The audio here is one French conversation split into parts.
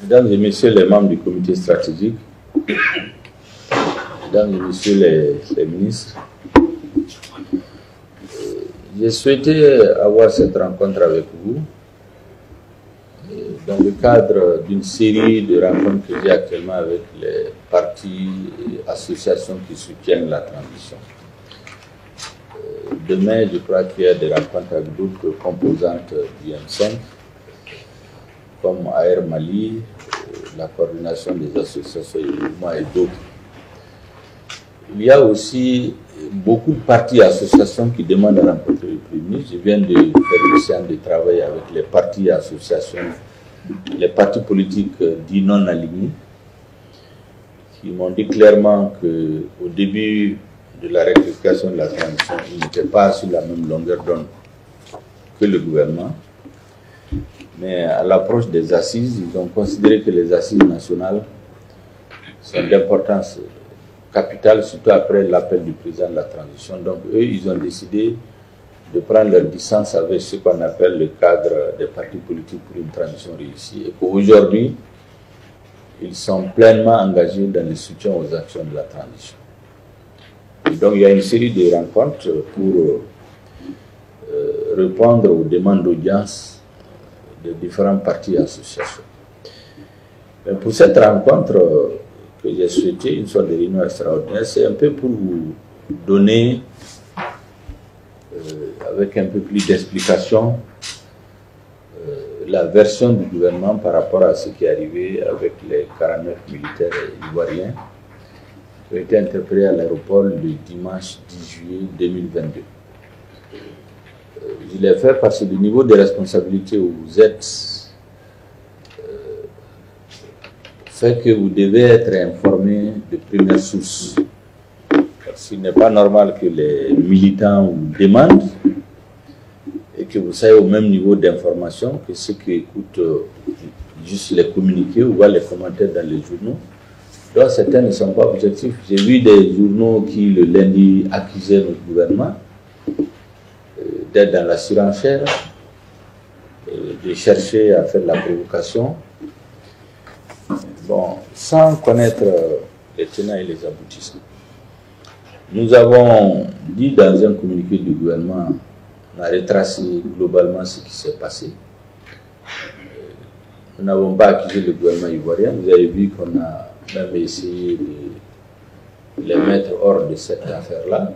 Mesdames et messieurs les membres du comité stratégique, mesdames et messieurs les ministres, j'ai souhaité avoir cette rencontre avec vous dans le cadre d'une série de rencontres que j'ai actuellement avec les partis et associations qui soutiennent la transition. Demain, je crois qu'il y a des rencontres avec d'autres composantes du M5, comme AR Mali, la coordination des associations et mouvements et d'autres. Il y a aussi beaucoup de partis et associations qui demandent à rencontrer le Premier ministre. Je viens de faire une séance de travail avec les partis et associations, les partis politiques dits non alignés, qui m'ont dit clairement qu'au début de la rectification de la transition, ils n'étaient pas sur la même longueur d'onde que le gouvernement. Mais à l'approche des assises, ils ont considéré que les assises nationales sont d'importance capitale, surtout après l'appel du président de la transition. Donc eux, ils ont décidé de prendre leur distance avec ce qu'on appelle le cadre des partis politiques pour une transition réussie. Et qu'aujourd'hui, ils sont pleinement engagés dans le soutien aux actions de la transition. Et donc il y a une série de rencontres pour répondre aux demandes d'audience de différents partis et associations. Mais pour cette rencontre que j'ai souhaité, une sorte de réunion extraordinaire, c'est un peu pour vous donner, avec un peu plus d'explication, la version du gouvernement par rapport à ce qui est arrivé avec les 49 militaires ivoiriens qui ont été interpellés à l'aéroport le dimanche 10 juillet 2022. Je l'ai fait parce que le niveau de responsabilité où vous êtes fait que vous devez être informé de première source. Parce qu'il n'est pas normal que les militants vous demandent et que vous soyez au même niveau d'information que ceux qui écoutent juste les communiqués ou voient les commentaires dans les journaux. Donc certains ne sont pas objectifs. J'ai vu des journaux qui le lundi accusaient notre gouvernement d'être dans la surenchère, de chercher à faire de la provocation. Bon, sans connaître les tenants et les aboutissants. Nous avons dit dans un communiqué du gouvernement, on a retracé globalement ce qui s'est passé. Nous n'avons pas accusé le gouvernement ivoirien. Vous avez vu qu'on a même essayé de les mettre hors de cette affaire-là.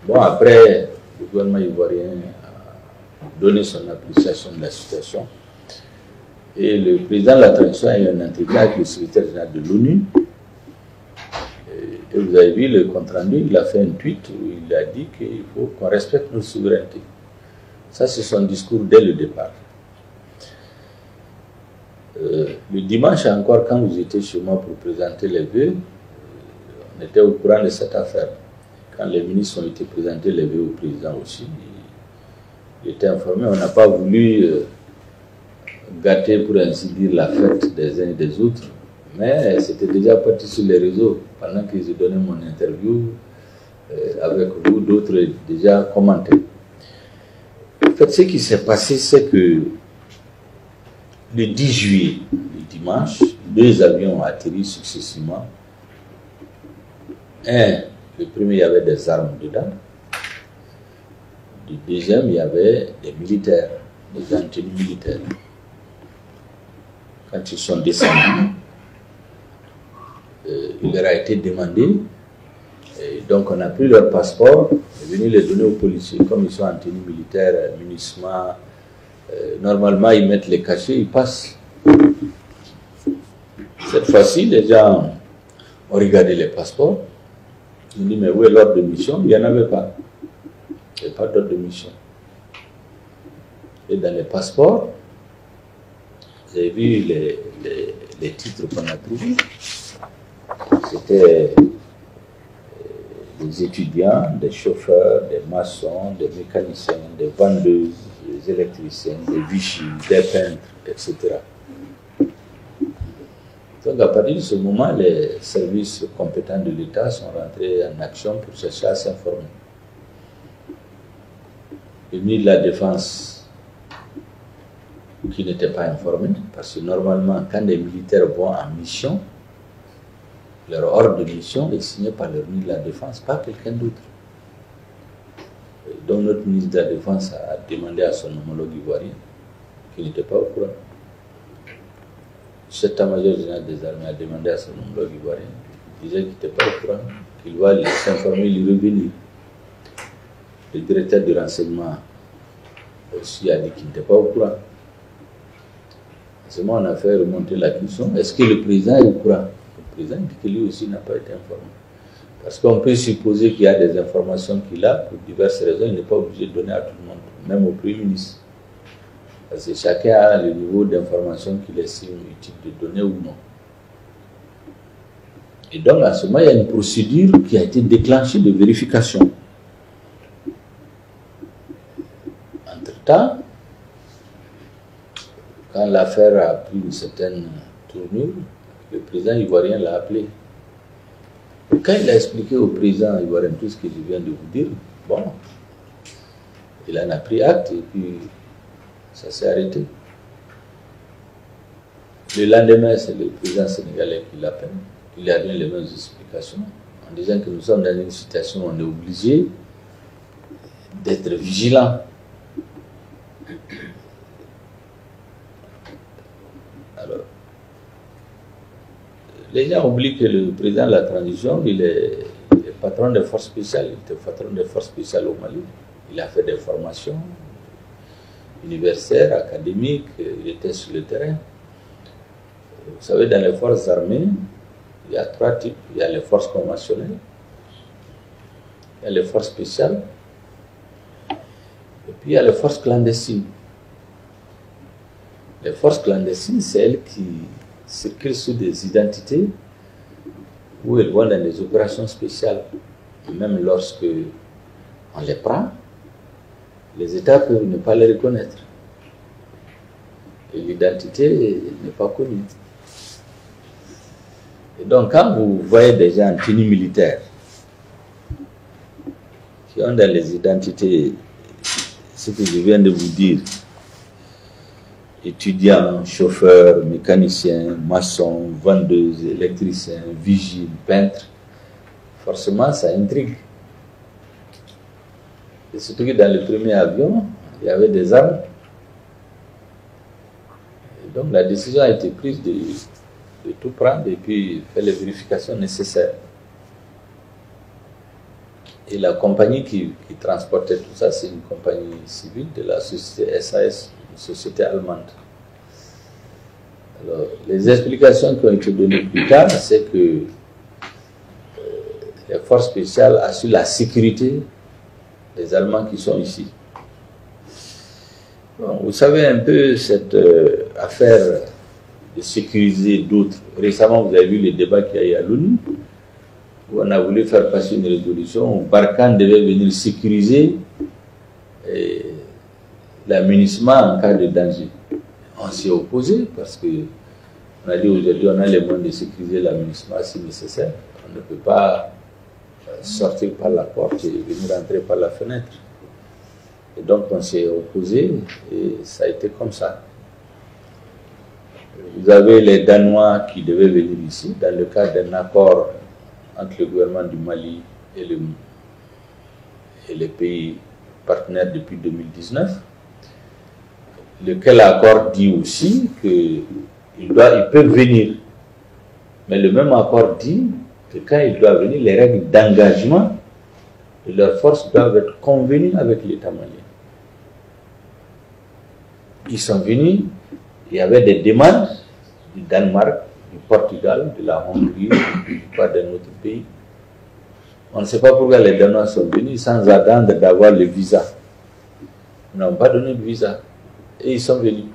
Bon, après, le gouvernement ivoirien a donné son appréciation de la situation. Et le président de la transition a eu un entretien avec le secrétaire général de l'ONU. Et vous avez vu le compte-rendu, il a fait un tweet où il a dit qu'il faut qu'on respecte notre souveraineté. Ça, c'est son discours dès le départ. Le dimanche encore, quand vous étiez chez moi pour présenter les vœux, on était au courant de cette affaire. Quand les ministres ont été présentés les vœux au président aussi, il était informé. On n'a pas voulu gâter, pour ainsi dire, la fête des uns et des autres, mais c'était déjà parti sur les réseaux. Pendant que j'ai donné mon interview avec vous, d'autres déjà commenté. En fait, ce qui s'est passé, c'est que le 10 juillet, le dimanche, 2 avions ont atterri successivement. Le premier, il y avait des armes dedans. Le deuxième, il y avait des militaires, des gens en tenue militaire. Quand ils sont descendus, il leur a été demandé, et donc on a pris leur passeport et venu les donner aux policiers. Comme ils sont en tenue militaire, munissement, normalement ils mettent les cachets, ils passent. Cette fois-ci, les gens ont regardé les passeports. Ils ont dit, mais où est l'ordre de mission? Il n'y en avait pas. Il n'y avait pas d'ordre de mission. Et dans les passeports, vous avez vu les titres qu'on a trouvés. C'était des étudiants, des chauffeurs, des maçons, des mécaniciens, des vendeuses, des électriciens, des vichys, des peintres, etc. Donc à partir de ce moment, les services compétents de l'État sont rentrés en action pour chercher à s'informer. Le ministre de la Défense qui n'étaient pas informés, parce que normalement, quand les militaires vont en mission, leur ordre de mission est signé par le ministre de la Défense, pas quelqu'un d'autre. Donc notre ministre de la Défense a demandé à son homologue ivoirien, qui n'était pas au courant. Le chef d'état-major général des armées a demandé à son homologue ivoirien, qui disait qu'il n'était pas au courant, qu'il va s'informer, lui revenir. Le directeur du renseignement aussi a dit qu'il n'était pas au courant. À ce moment, on a fait remonter la question, est-ce que le président est au courant? Le président dit que lui aussi n'a pas été informé. Parce qu'on peut supposer qu'il y a des informations qu'il a, pour diverses raisons, il n'est pas obligé de donner à tout le monde, même au Premier ministre. Parce que chacun a le niveau d'information qu'il estime utile de donner ou non. Et donc, à ce moment, il y a une procédure qui a été déclenchée de vérification. Entre-temps, quand l'affaire a pris une certaine tournure, le président ivoirien l'a appelé. Quand il a expliqué au président ivoirien tout ce que je viens de vous dire, bon, il en a pris acte et puis ça s'est arrêté. Le lendemain, c'est le président sénégalais qui l'appelle. Il lui a donné les mêmes explications en disant que nous sommes dans une situation où on est obligé d'être vigilant. Alors, les gens oublient que le président de la transition, il est patron des forces spéciales. Il était patron des forces spéciales au Mali. Il a fait des formations universitaires, académiques, il était sur le terrain. Vous savez, dans les forces armées, il y a trois types. Il y a les forces conventionnelles, il y a les forces spéciales, et puis il y a les forces clandestines. Les forces clandestines, c'est elles qui circulent sous des identités où elles vont dans des opérations spéciales. Et même lorsque on les prend, les États peuvent ne pas les reconnaître. Et l'identité n'est pas connue. Et donc, quand vous voyez des gens en tenue militaire qui ont dans les identités ce que je viens de vous dire, étudiants, chauffeurs, mécaniciens, maçons, vendeuses, électriciens, vigiles, peintres, forcément ça intrigue. Et surtout que dans le premier avion, il y avait des armes. Et donc la décision a été prise de tout prendre et puis faire les vérifications nécessaires. Et la compagnie qui transportait tout ça, c'est une compagnie civile de la société SAS, une société allemande. Alors, les explications qui ont été données plus tard, c'est que les forces spéciales assurent la sécurité des Allemands qui sont ici. Bon, vous savez un peu cette affaire de sécuriser d'autres. Récemment, vous avez vu le débat qu'il y a eu à l'ONU, où on a voulu faire passer une résolution où Barkhane devait venir sécuriser l'amunissement en cas de danger. On s'y est opposé parce que on a dit aujourd'hui on a les moyens de sécuriser l'amunissement si nécessaire. On ne peut pas sortir par la porte et venir entrer par la fenêtre. Et donc on s'est opposé et ça a été comme ça. Vous avez les Danois qui devaient venir ici dans le cadre d'un accord entre le gouvernement du Mali et les pays partenaires depuis 2019, lequel accord dit aussi qu'ils peuvent venir. Mais le même accord dit que quand ils doivent venir, les règles d'engagement de leurs forces doivent être convenues avec l'État malien. Ils sont venus, il y avait des demandes du Danemark, du Portugal, de la Hongrie, d'un autre pays. On ne sait pas pourquoi les Danois sont venus sans attendre d'avoir le visa. Ils n'ont pas donné de visa. Et ils sont venus.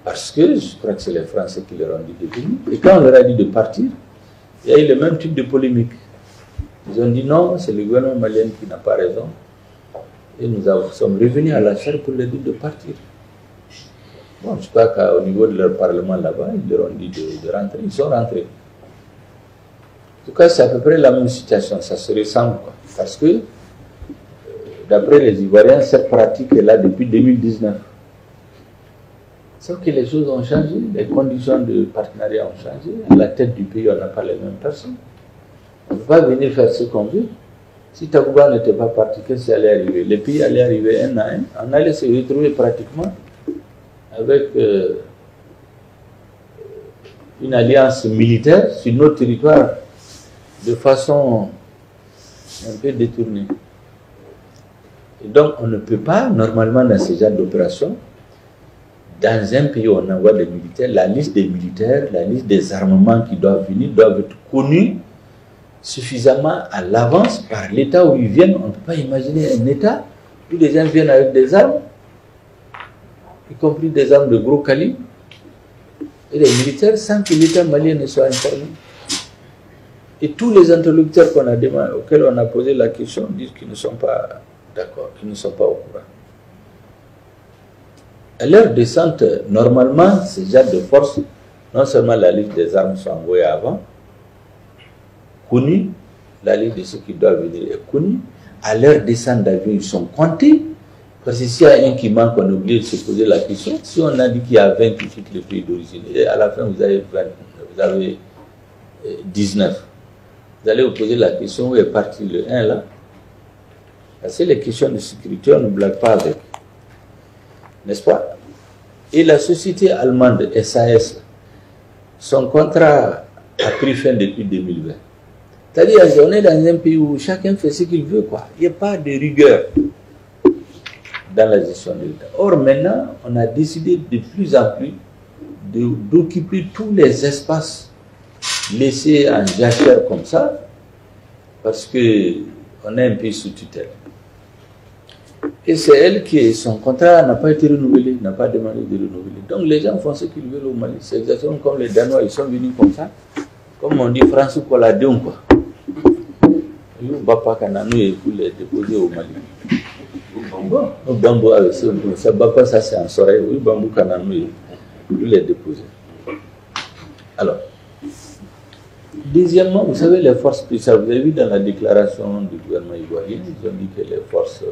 Parce que je crois que c'est les Français qui leur ont dit de venir. Et quand on leur a dit de partir, il y a eu le même type de polémique. Ils ont dit non, c'est le gouvernement malien qui n'a pas raison. Et nous sommes revenus à la chaire pour leur dire de partir. Bon, je crois qu'au niveau de leur parlement là-bas, ils leur ont dit de rentrer. Ils sont rentrés. En tout cas, c'est à peu près la même situation. Ça se ressemble, quoi. Parce que, d'après les Ivoiriens, cette pratique est là depuis 2019. Sauf que les choses ont changé, les conditions de partenariat ont changé. À la tête du pays, on n'a pas les mêmes personnes. On ne peut pas venir faire ce qu'on veut. Si Takuba n'était pas parti, qu'est-ce qui allait arriver? Les pays allaient arriver un à un. On allait se retrouver pratiquement avec une alliance militaire sur notre territoire de façon un peu détournée. Et donc, on ne peut pas, normalement, dans ce genre d'opération, dans un pays où on envoie des militaires, la liste des militaires, la liste des armements qui doivent venir, doivent être connus suffisamment à l'avance par l'État où ils viennent. On ne peut pas imaginer un État où les gens viennent avec des armes, y compris des armes de gros calibre, et les militaires sans que l'État malien ne soit informé. Et tous les interlocuteurs qu'on a demandé, auxquels on a posé la question disent qu'ils ne sont pas d'accord, qu'ils ne sont pas au courant. À leur descente, normalement, ce genre de forces, non seulement la liste des armes sont envoyées avant, connue, la liste de ceux qui doivent venir est connue, à leur descente d'avion, ils sont comptés, parce que s'il y a un qui manque, on oublie de se poser la question. Si on a dit qu'il y a 20 qui quittent le pays d'origine, et à la fin vous avez 20, vous avez 19, vous allez vous poser la question où est parti le 1 là. Parce que les questions de sécurité, on ne blague pas avec. N'est-ce pas? Et la société allemande SAS, son contrat a pris fin depuis 2020. C'est-à-dire qu'on est dans un pays où chacun fait ce qu'il veut, quoi. Il n'y a pas de rigueur dans la gestion de l'État. Or, maintenant, on a décidé de plus en plus d'occuper tous les espaces laissés en jachère comme ça, parce qu'on est un pays sous tutelle. Et c'est elle qui, son contrat n'a pas été renouvelé, n'a pas demandé de renouveler. Donc les gens font ce qu'ils veulent au Mali. C'est exactement comme les Danois, ils sont venus comme ça. Comme on dit, France ou la Déon, quoi. Ils ne vont pas les déposer au Mali. Bon, au Bambou, ça ne va pas, ça c'est en soirée. Oui, Bambou, Kananou, ils les déposer. Alors, deuxièmement, vous savez, les forces spéciales, vous avez vu dans la déclaration du gouvernement ivoirien, ils ont dit que les forces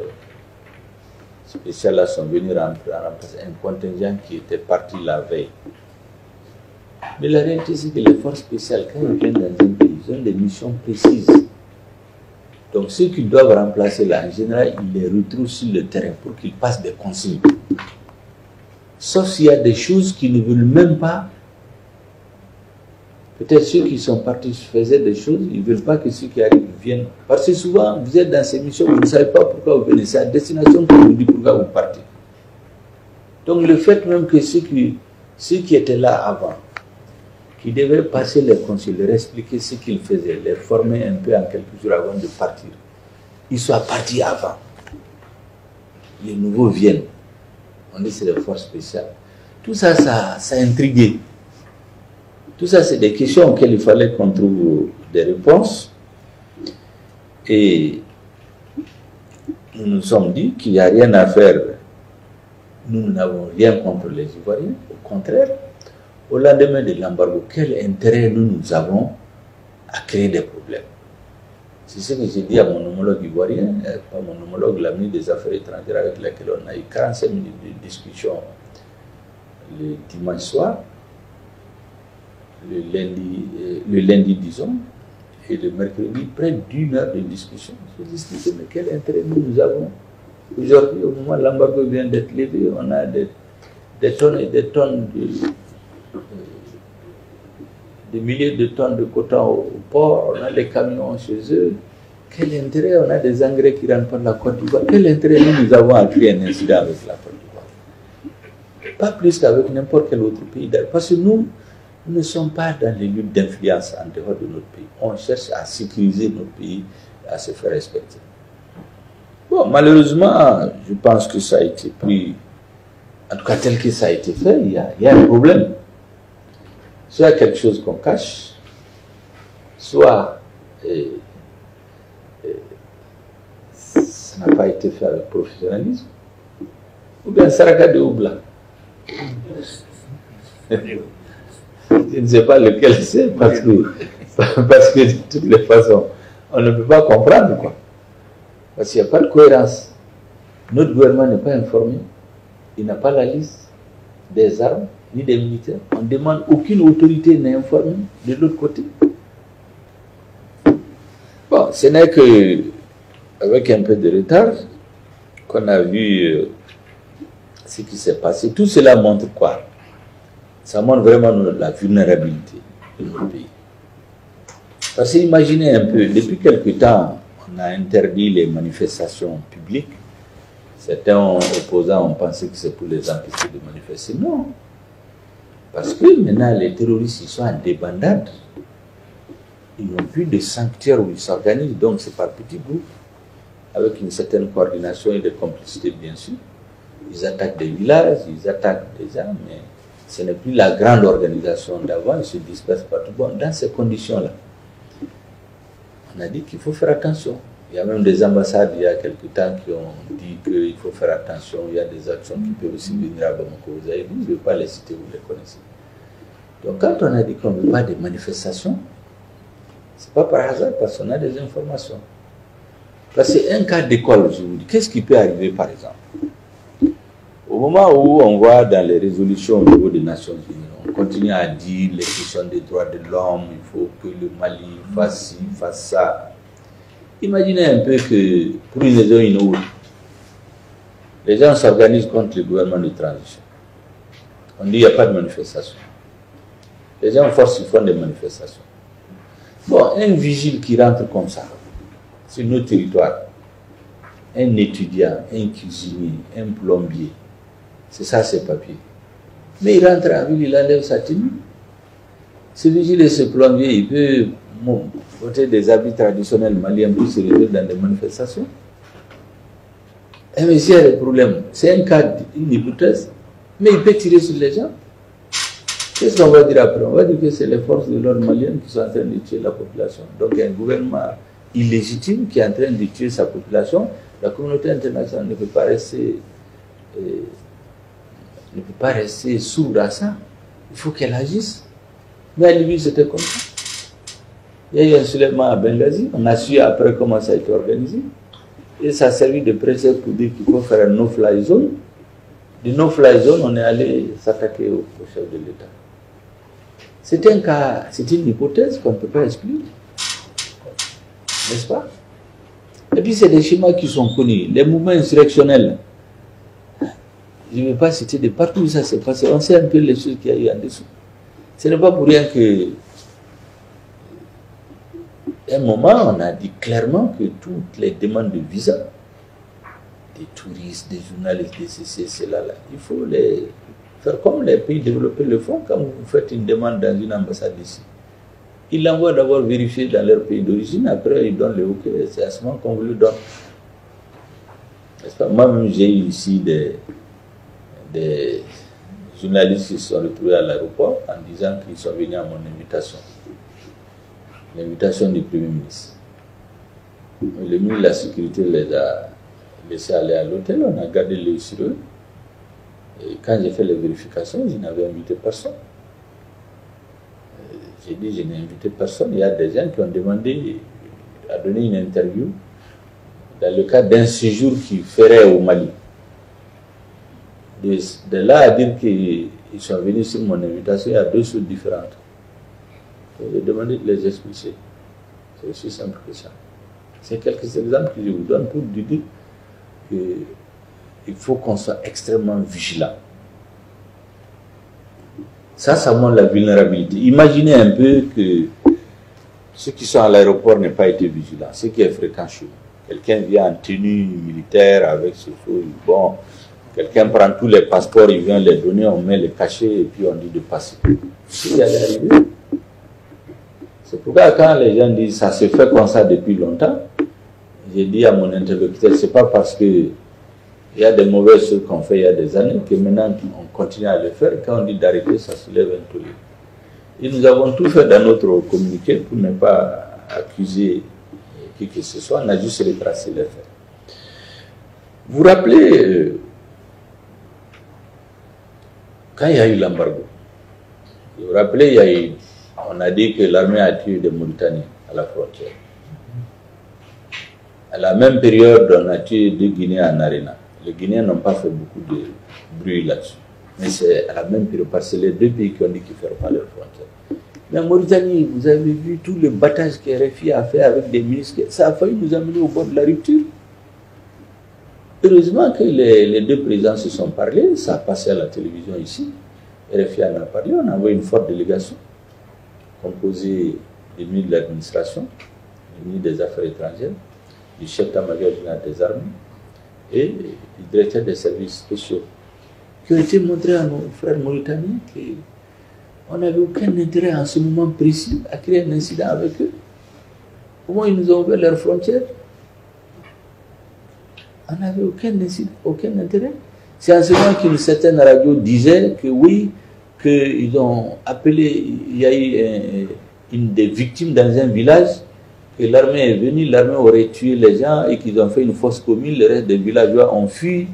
spéciales là sont venues remplacer un contingent qui était parti la veille. Mais la réalité, c'est que les forces spéciales, quand ils viennent dans un pays, ils ont des missions précises. Donc ceux qui doivent remplacer là, en général, ils les retrouvent sur le terrain pour qu'ils passent des consignes. Sauf s'il y a des choses qu'ils ne veulent même pas. Peut-être ceux qui sont partis faisaient des choses, ils ne veulent pas que ceux qui arrivent viennent. Parce que souvent, vous êtes dans ces missions, vous ne savez pas pourquoi vous venez. C'est à destination qu'on vous dit pourquoi vous partez. Donc le fait même que ceux qui étaient là avant, qui devaient passer les consignes, leur expliquer ce qu'ils faisaient, les former un peu en quelques jours avant de partir, ils soient partis avant. Les nouveaux viennent. On dit que c'est les forces spéciales. Tout ça, ça a intrigué. Tout ça, c'est des questions auxquelles il fallait qu'on trouve des réponses. Et nous nous sommes dit qu'il n'y a rien à faire. Nous n'avons rien contre les Ivoiriens. Au contraire, au lendemain de l'embargo, quel intérêt nous avons à créer des problèmes? C'est ce que j'ai dit à mon homologue ivoirien, pas mon homologue, la ministre des Affaires étrangères avec laquelle on a eu 45 minutes de discussion le dimanche soir. Le lundi, disons, et le mercredi, près d'une heure de discussion. Je discutais, mais quel intérêt nous avons? Aujourd'hui, au moment où l'embargo vient d'être levé, on a des tonnes et des tonnes des milliers de tonnes de coton au port, on a des camions chez eux. Quel intérêt? On a des engrais qui rentrent par la Côte d'Ivoire. Quel intérêt nous avons à créer un incident avec la Côte d'Ivoire? Pas plus qu'avec n'importe quel autre pays. Parce que nous ne sommes pas dans les luttes d'influence en dehors de notre pays. On cherche à sécuriser notre pays, à se faire respecter. Bon, malheureusement, je pense que ça a été pris, en tout cas tel que ça a été fait, il y a un problème. Soit quelque chose qu'on cache, soit ça n'a pas été fait avec professionnalisme, ou bien Saraka de Oubla. Je ne sais pas lequel c'est, parce que de toutes les façons, on ne peut pas comprendre, quoi. Parce qu'il n'y a pas de cohérence. Notre gouvernement n'est pas informé, il n'a pas la liste des armes, ni des militaires. On demande aucune autorité n'est informée de l'autre côté. Bon, ce n'est que avec un peu de retard qu'on a vu ce qui s'est passé. Tout cela montre quoi? Ça montre vraiment la vulnérabilité de notre pays. Parce que imaginez un peu, depuis quelque temps, on a interdit les manifestations publiques. Certains opposants ont pensé que c'est pour les empêcher de manifester. Non. Parce que maintenant, les terroristes, ils sont en débandade. Ils n'ont plus de sanctuaires où ils s'organisent, donc c'est par petits groupes, avec une certaine coordination et de complicité, bien sûr. Ils attaquent des villages, ils attaquent des gens, mais ce n'est plus la grande organisation d'avant, ils se dispersent partout. Bon, dans ces conditions-là, on a dit qu'il faut faire attention. Il y a même des ambassades, il y a quelque temps, qui ont dit qu'il faut faire attention. Il y a des actions qui peuvent aussi venir à Bamako. Vous avez dit, je ne vais pas les citer, vous les connaissez. Donc quand on a dit qu'on ne veut pas de manifestations, ce n'est pas par hasard, parce qu'on a des informations. Là, c'est un cas d'école, je vous dis. Qu'est-ce qui peut arriver, par exemple? Au moment où on voit dans les résolutions au niveau des Nations Unies, on continue à dire les questions des droits de l'homme, il faut que le Mali fasse ci, fasse ça. Imaginez un peu que, pour une raison ou une autre, les gens s'organisent contre le gouvernement de transition. On dit qu'il n'y a pas de manifestation. Les gens forcent, ils font des manifestations. Bon, un vigile qui rentre comme ça, sur nos territoires, un étudiant, un cuisinier, un plombier, c'est ça ses papiers. Mais il rentre en ville, il enlève sa tenue. Ce vigile et ce plombier, il peut porter des habits traditionnels maliens pour se retrouver dans des manifestations. Mais s'il y a des problèmes, c'est un cas, une hypothèse, mais il peut tirer sur les gens. Qu'est-ce qu'on va dire après? On va dire que c'est les forces de l'ordre maliennes qui sont en train de tuer la population. Donc il y a un gouvernement illégitime qui est en train de tuer sa population. La communauté internationale ne peut pas rester sourde à ça. Il faut qu'elle agisse. Mais à Libye, c'était comme ça. Il y a eu un soulèvement à Benghazi. On a su après comment ça a été organisé. Et ça a servi de prétexte pour dire qu'il faut faire un no-fly zone. De no-fly zone, on est allé s'attaquer au chef de l'État. C'est un cas, c'est une hypothèse qu'on ne peut pas exclure. N'est-ce pas? Et puis c'est des schémas qui sont connus. Les mouvements insurrectionnels, je ne vais pas citer de partout où ça s'est passé. On sait un peu les choses qu'il y a eu en dessous. Ce n'est pas pour rien que, à un moment, on a dit clairement que toutes les demandes de visa, des touristes, des journalistes, des ceci, cela, là, il faut les faire comme les pays développés le font. Quand vous faites une demande dans une ambassade ici, ils l'envoient d'abord vérifier dans leur pays d'origine, après ils donnent le OK, c'est à ce moment qu'on vous le donne. Moi-même, j'ai eu ici des journalistes qui se sont retrouvés à l'aéroport en disant qu'ils sont venus à mon invitation. L'invitation du Premier ministre. Le ministre de la Sécurité les a laissés aller à l'hôtel, on a gardé l'œil sur eux. Et quand j'ai fait les vérifications, je n'avais invité personne. J'ai dit, je n'ai invité personne. Il y a des gens qui ont demandé à donner une interview dans le cadre d'un séjour qu'ils feraient au Mali. De là à dire qu'ils sont venus sur mon invitation, il y a deux choses différentes. J'ai demandé de les expliquer. C'est aussi simple que ça. C'est quelques exemples que je vous donne pour vous dire qu'il faut qu'on soit extrêmement vigilant. Ça montre la vulnérabilité. Imaginez un peu que ceux qui sont à l'aéroport n'aient pas été vigilants. Ce qui est fréquent chez nous. Quelqu'un vient en tenue militaire avec ce feu. Bon, quelqu'un prend tous les passeports, il vient les donner, on met les cachets et puis on dit de passer. C'est arrivé. C'est pourquoi quand les gens disent ça se fait comme ça depuis longtemps, j'ai dit à mon interlocuteur, c'est pas parce que il y a des mauvaises choses qu'on fait il y a des années que maintenant on continue à le faire. Quand on dit d'arrêter, ça soulève un tollé. Et nous avons tout fait dans notre communiqué pour ne pas accuser qui que ce soit. On a juste retracé les faits. Vous vous rappelez, quand il y a eu l'embargo, vous vous rappelez, on a dit que l'armée a tué des Mauritaniens à la frontière. À la même période, on a tué 2 Guinéens en Arena. Les Guinéens n'ont pas fait beaucoup de bruit là-dessus. Mais c'est à la même période, parce que c'est les deux pays qui ont dit qu'ils ne feront pas leurs frontières. Mais en Mauritanie, vous avez vu tout le battage que RFI a fait avec des ministres, ça a failli nous amener au bord de la rupture. Heureusement que les deux présidents se sont parlé, ça a passé à la télévision ici. RFI en a parlé, on a envoyé une forte délégation composée du ministre de l'administration, du ministre des Affaires étrangères, du chef d'état-major général des armées et du directeur des services spéciaux, qui ont été montrés à nos frères mauritaniens qu'on n'avait aucun intérêt en ce moment précis à créer un incident avec eux. Comment ils nous ont ouvert leurs frontières? On n'avait aucun intérêt. C'est en ce moment qu'une certaine radio disait que oui, qu'ils ont appelé, il y a eu une des victimes dans un village, que l'armée est venue, l'armée aurait tué les gens et qu'ils ont fait une fosse commune, le reste des villageois ont fui,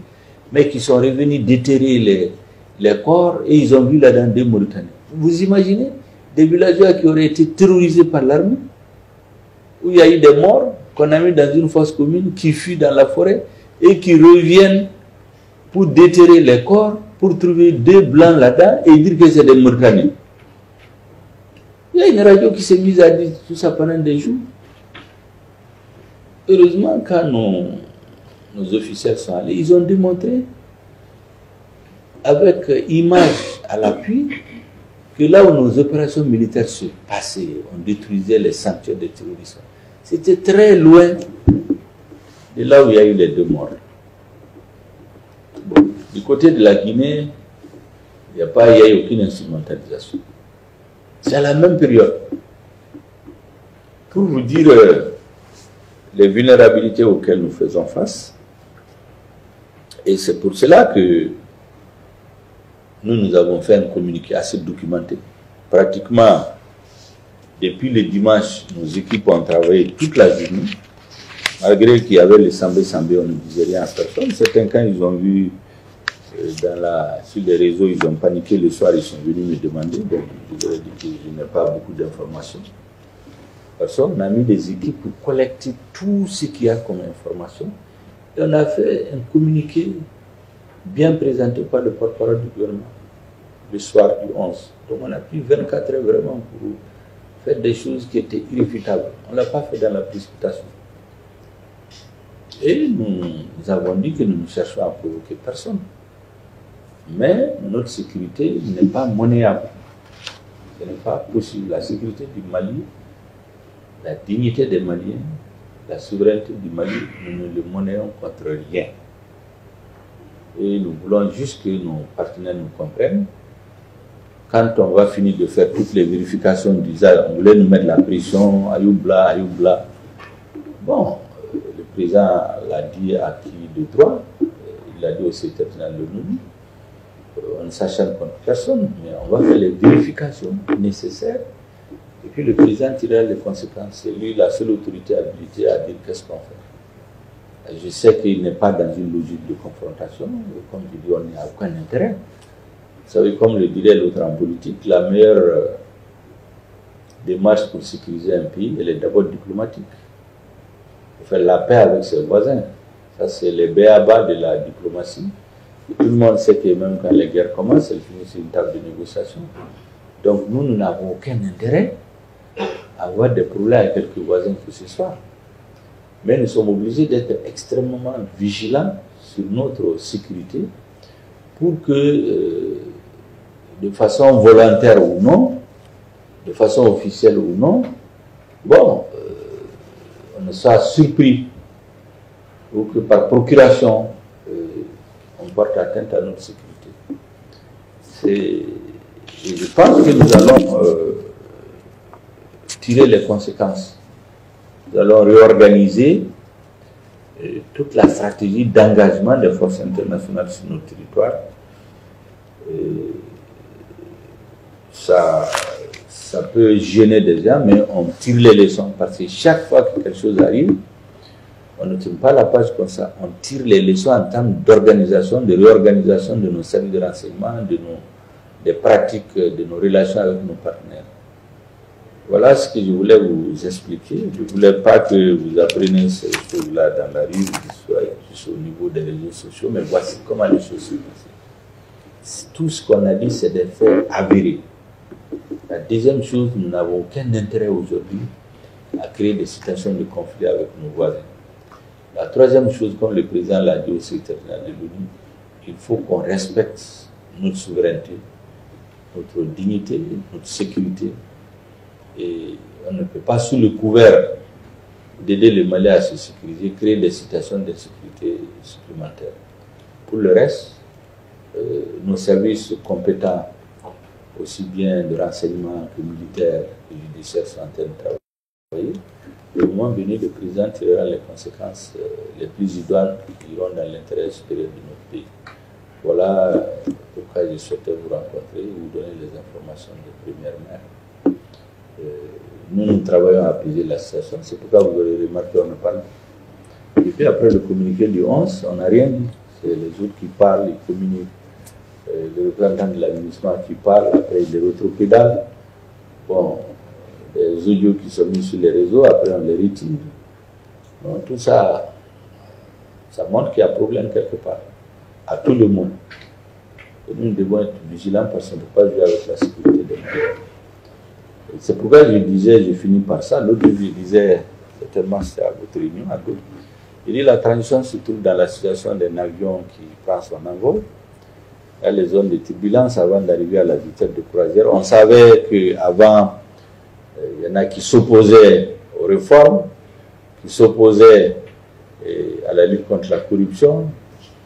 mais qu'ils sont revenus déterrer les corps et ils ont vu là-dedans des Mauritaniens. Vous imaginez des villageois qui auraient été terrorisés par l'armée, où il y a eu des morts qu'on a mis dans une fosse commune, qui fuient dans la forêt et qui reviennent pour déterrer les corps, pour trouver deux blancs là-dedans et dire que c'est des Mauritaniens. Il y a une radio qui s'est mise à dire tout ça pendant des jours. Heureusement, quand nos officiels sont allés, ils ont démontré, avec images à l'appui, que là où nos opérations militaires se passaient, on détruisait les sanctuaires de terrorisme. C'était très loin de là où il y a eu les deux morts. Bon, du côté de la Guinée, il n'y a eu aucune instrumentalisation. C'est à la même période. Pour vous dire les vulnérabilités auxquelles nous faisons face, et c'est pour cela que nous avons fait un communiqué assez documenté. Pratiquement, depuis le dimanche, nos équipes ont travaillé toute la journée. Malgré qu'il y avait les sambé, on ne disait rien à personne. Certains, quand ils ont vu sur les réseaux, ils ont paniqué le soir, ils sont venus me demander. Donc, je leur ai dit que je n'ai pas beaucoup d'informations. Personne, on a mis des équipes pour collecter tout ce qu'il y a comme information. Et on a fait un communiqué bien présenté par le porte-parole du gouvernement le soir du 11. Donc on a pris 24 heures vraiment pour faire des choses qui étaient irréfutables. On ne l'a pas fait dans la précipitation. Et nous avons dit que nous ne cherchons à provoquer personne. Mais notre sécurité n'est pas monnayable. Ce n'est pas possible. La sécurité du Mali, la dignité des Maliens, la souveraineté du Mali, nous ne le monnayons contre rien. Et nous voulons juste que nos partenaires nous comprennent. Quand on va finir de faire toutes les vérifications d'usage, on voulait nous mettre la pression, Ayoubla, Ayoubla. Bon, le président l'a dit à qui de droit, il l'a dit au secrétaire général de l'ONU. On ne s'acharne contre personne, mais on va faire les vérifications nécessaires. Et puis le président tirera les conséquences. C'est lui la seule autorité habilitée à dire qu'est-ce qu'on fait. Je sais qu'il n'est pas dans une logique de confrontation. Comme je dis, on n'y a aucun intérêt. Vous savez, comme le dirait l'autre en politique, la meilleure démarche pour sécuriser un pays, elle est d'abord diplomatique. Il faut faire la paix avec ses voisins. Ça, c'est les b.a.-ba de la diplomatie. Tout le monde sait que même quand les guerres commencent, elles finissent sur une table de négociation. Donc nous n'avons aucun intérêt à avoir des problèmes avec quelques voisins que ce soit. Mais nous sommes obligés d'être extrêmement vigilants sur notre sécurité pour que, de façon volontaire ou non, de façon officielle ou non, bon, on ne soit surpris ou que par procuration, on porte atteinte à notre sécurité. Et je pense que nous allons tirer les conséquences. Nous allons réorganiser toute la stratégie d'engagement des forces internationales sur notre territoire. Ça peut gêner des gens, mais on tire les leçons parce que chaque fois que quelque chose arrive, on ne tire pas la page comme ça. On tire les leçons en termes d'organisation, de réorganisation de nos services de renseignement, des pratiques, de nos relations avec nos partenaires. Voilà ce que je voulais vous expliquer. Je ne voulais pas que vous appreniez ces choses-là dans la rue, juste au niveau des réseaux sociaux, mais voici comment les choses se passent. tout ce qu'on a dit, c'est des faits avérés. La deuxième chose, nous n'avons aucun intérêt aujourd'hui à créer des situations de conflit avec nos voisins. La troisième chose, comme le président l'a dit au secrétaire général de l'ONU, il faut qu'on respecte notre souveraineté, notre dignité, notre sécurité. Et on ne peut pas, sous le couvert d'aider les Maliens à se sécuriser, créer des situations d'insécurité supplémentaires. Pour le reste, nos services compétents, aussi bien de renseignement que militaires et judiciaires, sont en train de travailler. Le moment venu, le président tirera les conséquences les plus idoines qui iront dans l'intérêt supérieur de notre pays. Voilà pourquoi je souhaitais vous rencontrer et vous donner les informations de première main. Nous travaillons à apaiser la situation, c'est pourquoi vous aurez remarqué qu'on ne parle pas. Et puis après le communiqué du 11, on n'a rien dit. C'est les autres qui parlent, ils communiquent. Le représentant de l'administration qui parle, après les rétropédales. Bon, des audios qui sont mis sur les réseaux, après on les retire. Donc tout ça, ça montre qu'il y a problème quelque part, à tout le monde. Et nous devons être vigilants parce qu'on ne peut pas jouer avec la sécurité des gens. C'est pourquoi je disais, je finis par ça, l'autre je disais, certainement c'était à votre réunion, à d'autres. Il dit la transition se trouve dans la situation d'un avion qui prend son envol. Il y a les zones de turbulence avant d'arriver à la vitesse de croisière. On savait qu'avant, il y en a qui s'opposaient aux réformes, qui s'opposaient à la lutte contre la corruption,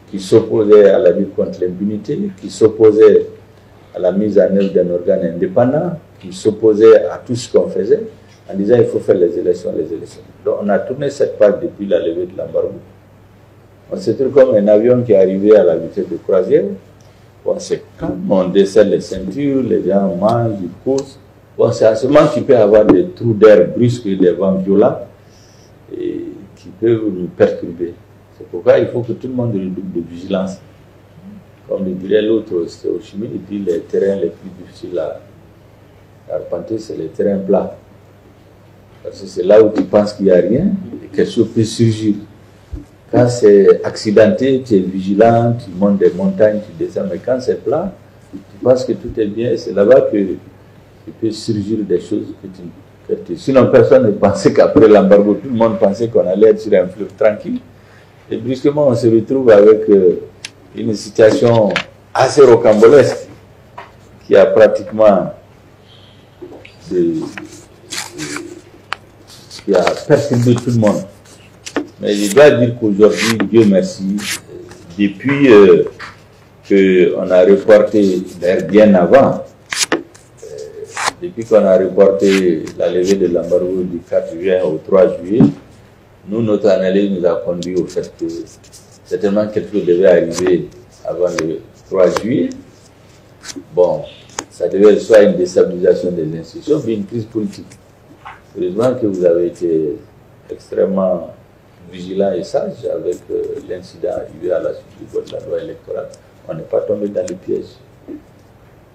qui s'opposaient à la lutte contre l'impunité, qui s'opposaient à la mise en œuvre d'un organe indépendant, qui s'opposaient à tout ce qu'on faisait, en disant il faut faire les élections, les élections. Donc on a tourné cette page depuis la levée de l'embargo. On se trouve comme un avion qui est arrivé à la vitesse de croisière. Bon, c'est quand on desserre les ceintures, les gens mangent, ils courent. Bon, c'est à ce moment qu'il peut y avoir des trous d'air brusques et des vents violents et qui peuvent nous perturber. C'est pourquoi il faut que tout le monde redouble de vigilance. Comme le dirait l'autre, c'était au Chimie, il dit les terrains les plus difficiles à arpenter, c'est les terrains plats. Parce que c'est là où tu penses qu'il n'y a rien et quelque chose peut surgir. Quand c'est accidenté, tu es vigilant, tu montes des montagnes, tu descends, mais quand c'est plat, tu penses que tout est bien et c'est là-bas que il peut surgir des choses que tu... Sinon, personne ne pensait qu'après l'embargo, tout le monde pensait qu'on allait être sur un fleuve tranquille. Et brusquement, on se retrouve avec une situation assez rocambolesque qui a pratiquement qui a perturbé tout le monde. Mais je dois dire qu'aujourd'hui, Dieu merci, depuis qu'on a reporté, bien avant, depuis qu'on a reporté la levée de l'embargo du 4 juin au 3 juillet, nous, notre analyse nous a conduit au fait que certainement quelque chose devait arriver avant le 3 juillet. Bon, ça devait être soit une déstabilisation des institutions, mais une crise politique. Heureusement que vous avez été extrêmement vigilant et sage avec l'incident arrivé à la suite du vote de la loi électorale. On n'est pas tombé dans le piège.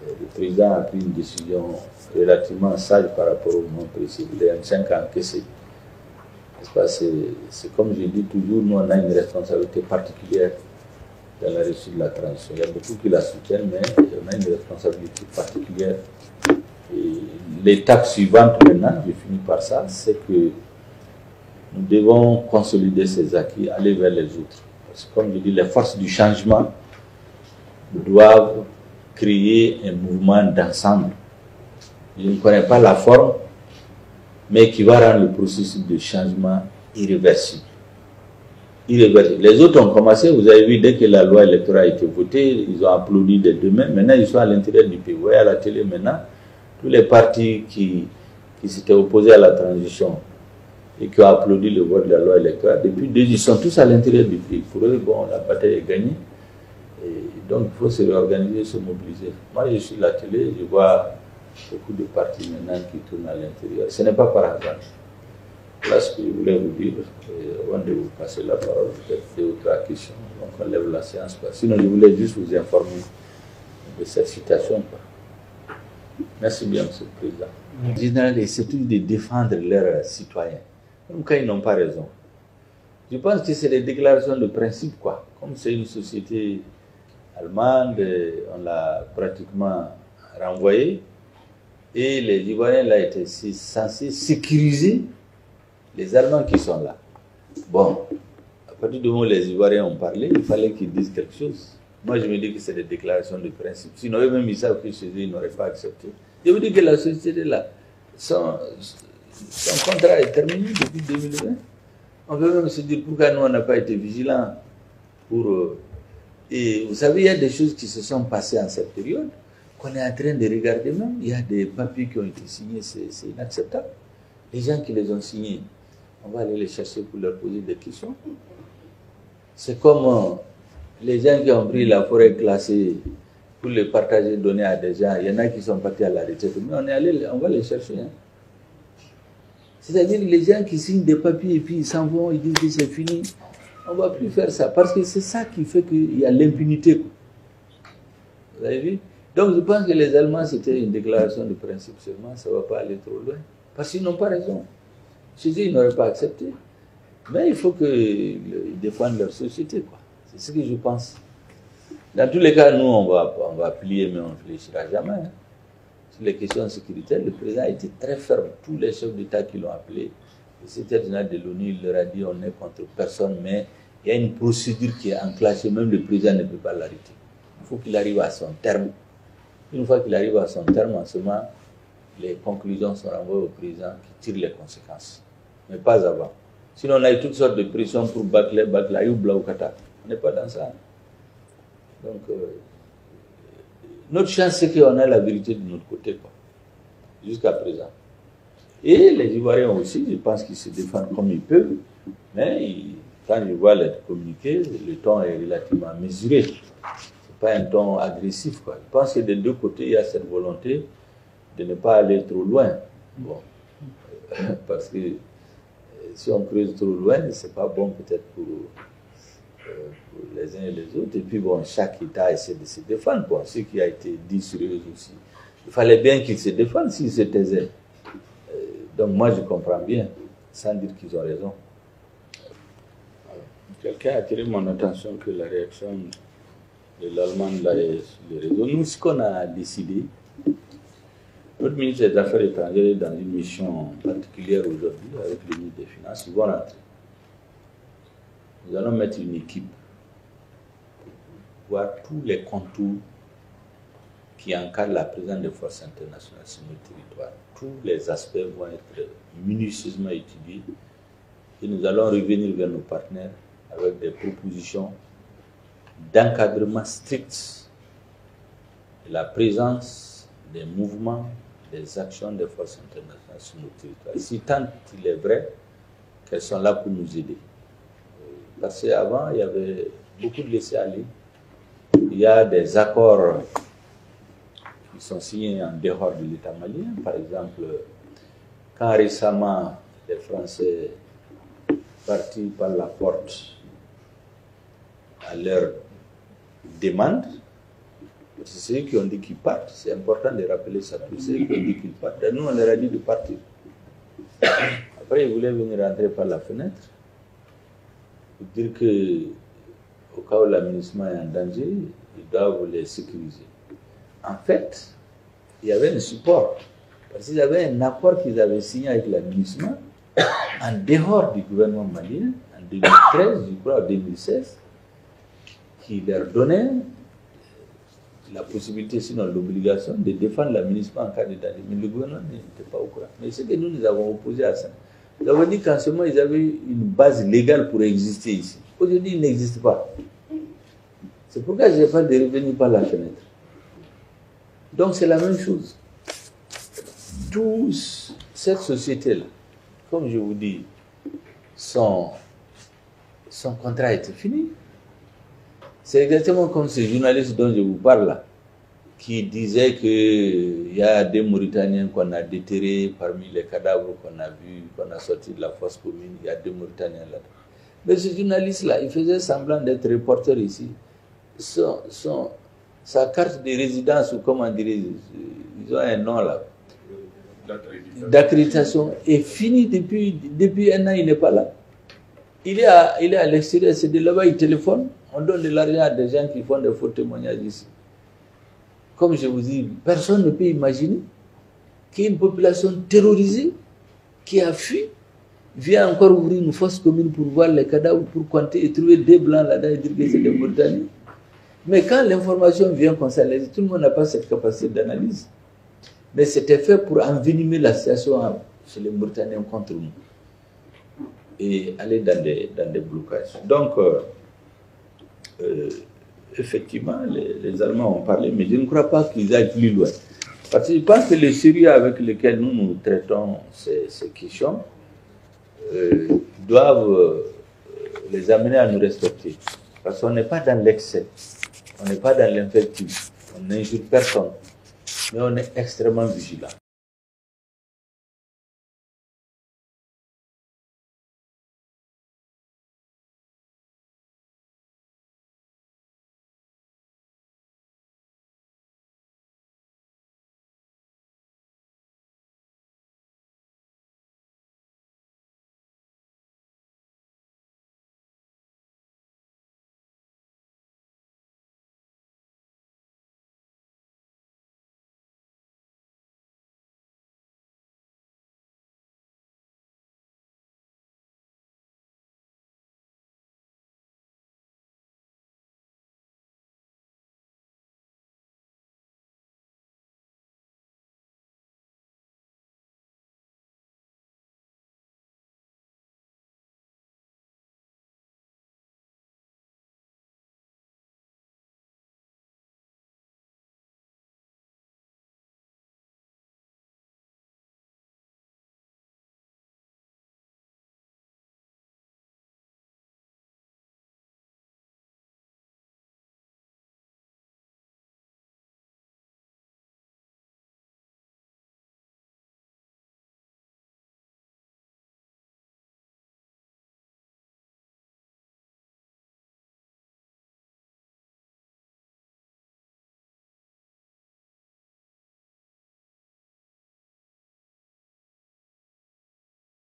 Le président a pris une décision relativement sage par rapport au moment précis. Il est en 5 ans encaissé. C'est comme je dis toujours, nous on a une responsabilité particulière dans la réussite de la transition. Il y a beaucoup qui la soutiennent, mais on a une responsabilité particulière. Et l'étape suivante maintenant, je finis par ça, c'est que nous devons consolider ces acquis, aller vers les autres. Parce que comme je dis, les forces du changement doivent créer un mouvement d'ensemble. Je ne connais pas la forme, mais qui va rendre le processus de changement irréversible. Irréversible. Les autres ont commencé, vous avez vu, dès que la loi électorale a été votée, ils ont applaudi des deux mains. Maintenant, ils sont à l'intérieur du pays. Vous voyez à la télé maintenant, tous les partis qui s'étaient opposés à la transition et qui ont applaudi le vote de la loi électorale, depuis 2 ans, ils sont tous à l'intérieur du pays. Pour eux, bon, la bataille est gagnée. Et donc, il faut se réorganiser, se mobiliser. Moi, je suis à la télé, je vois beaucoup de partis maintenant qui tournent à l'intérieur. Ce n'est pas par hasard. Voilà ce que je voulais vous dire. Et avant de vous passer la parole, peut-être 2 ou 3 questions. Donc, on lève la séance. Sinon, je voulais juste vous informer de cette citation. Merci bien, M. le Président. En général, c'est tout de défendre leurs citoyens. Même quand ils n'ont pas raison. Je pense que c'est des déclarations de principe, quoi. Comme c'est une société allemande, on l'a pratiquement renvoyé. Et les Ivoiriens là étaient censés sécuriser les Allemands qui sont là. Bon, à partir du moment où les Ivoiriens ont parlé, il fallait qu'ils disent quelque chose. Moi, je me dis que c'est des déclarations de principe. Sinon, eux-mêmes, ils savent que chez eux, ils n'auraient pas accepté. Je vous dis que la société là, son contrat est terminé depuis 2020. On peut même se dire pourquoi nous, on n'a pas été vigilants pour... et vous savez, il y a des choses qui se sont passées en cette période qu'on est en train de regarder même. Il y a des papiers qui ont été signés, c'est inacceptable. Les gens qui les ont signés, on va aller les chercher pour leur poser des questions. C'est comme les gens qui ont pris la forêt classée pour les partager, donner à des gens. Il y en a qui sont partis à la retraite, mais on va les chercher. Hein. C'est-à-dire les gens qui signent des papiers et puis ils s'en vont, ils disent que c'est fini. On ne va plus faire ça, parce que c'est ça qui fait qu'il y a l'impunité. Vous avez vu? Donc je pense que les Allemands, c'était une déclaration de principe seulement, ça ne va pas aller trop loin. Parce qu'ils n'ont pas raison. Chez eux, ils n'auraient pas accepté. Mais il faut qu'ils défendent leur société, quoi. C'est ce que je pense. Dans tous les cas, nous, on va plier, mais on ne réfléchira jamais. Hein. Sur les questions sécuritaires, le président a été très ferme. Tous les chefs d'État qui l'ont appelé, le secrétaire général de l'ONU, il leur a dit on n'est contre personne, mais il y a une procédure qui est enclenchée, même le président ne peut pas l'arrêter. Il faut qu'il arrive à son terme. Une fois qu'il arrive à son terme, en ce moment, les conclusions sont renvoyées au président qui tire les conséquences. Mais pas avant. Sinon, on a eu toutes sortes de pressions pour bâcler, ou blaoukata. On n'est pas dans ça. Donc, notre chance, c'est qu'on a la vérité de notre côté, quoi. Jusqu'à présent. Et les Ivoiriens aussi, je pense qu'ils se défendent comme ils peuvent. Mais quand je vois les communiqués, le ton est relativement mesuré. Pas un ton agressif, quoi. Je pense que des deux côtés, il y a cette volonté de ne pas aller trop loin. Bon. Parce que si on creuse trop loin, c'est pas bon peut-être pour les uns et les autres. Et puis bon, chaque État essaie de se défendre. Bon, ce qui a été dit sur eux aussi. Il fallait bien qu'ils se défendent s'ils se taisaient. Donc moi, je comprends bien, sans dire qu'ils ont raison. Quelqu'un a attiré mon attention que la réaction de l'Allemagne là est sur les réseaux. Nous, ce qu'on a décidé, notre ministre des Affaires étrangères est dans une mission particulière aujourd'hui avec le ministre des Finances. Ils vont rentrer. Nous allons mettre une équipe pour voir tous les contours qui encadrent la présence des forces internationales sur notre territoire. Tous les aspects vont être minutieusement étudiés et nous allons revenir vers nos partenaires avec des propositions d'encadrement strict de la présence des mouvements, des actions des forces internationales sur nos territoires. Si tant il est vrai qu'elles sont là pour nous aider. Parce qu'avant, il y avait beaucoup de laisser-aller. Il y a des accords qui sont signés en dehors de l'État malien. Par exemple, quand récemment les Français partis par la porte à leur demande, c'est ceux qui ont dit qu'ils partent. C'est important de rappeler ça. C'est ceux qui ont dit qu'ils partent. Et nous, on leur a dit de partir. Après, ils voulaient venir rentrer par la fenêtre pour dire que, au cas où l'aménagement est en danger, ils doivent les sécuriser. En fait, il y avait un support. Parce qu'il y avait un accord qu'ils avaient signé avec l'aménagement en dehors du gouvernement malien, en 2013, je crois, en 2016, qui leur donnait la possibilité, sinon l'obligation, de défendre l'aménagement en cas de danger. Mais le gouvernement n'était pas au courant. Mais c'est que nous avons opposé à ça. Nous avons dit qu'en ce moment, ils avaient une base légale pour exister ici. Aujourd'hui, ils n'existent pas. C'est pourquoi je n'ai pas de revenir par la fenêtre. Donc c'est la même chose. Toute cette société-là, comme je vous dis, son contrat était fini. C'est exactement comme ces journalistes dont je vous parle là, qui disaient qu'il y a des Mauritaniens qu'on a déterrés parmi les cadavres qu'on a vus, qu'on a sortis de la fosse commune. Il y a des Mauritaniens là. Mais ce journaliste-là, il faisait semblant d'être reporter ici. Sa carte de résidence, ou comment dire, ils ont un nom là, d'accréditation, est finie depuis un an, il n'est pas là. Il est à l'extérieur, c'est de là-bas, il téléphone, On donne de l'argent à des gens qui font des faux témoignages ici. Comme je vous dis, personne ne peut imaginer qu'il y ait une population terrorisée qui a fui, vient encore ouvrir une fosse commune pour voir les cadavres, pour compter et trouver des blancs là-dedans et dire que c'est des Mauritaniens. Mais quand l'information vient comme ça, tout le monde n'a pas cette capacité d'analyse. Mais c'était fait pour envenimer la situation chez les Mauritaniens contre nous et aller dans des blocages. Donc, effectivement, les Allemands ont parlé, mais je ne crois pas qu'ils aillent plus loin. Parce que je pense que les Syriens avec lesquels nous traitons ces questions doivent les amener à nous respecter. Parce qu'on n'est pas dans l'excès, on n'est pas dans l'infectif, on n'injure personne, mais on est extrêmement vigilant.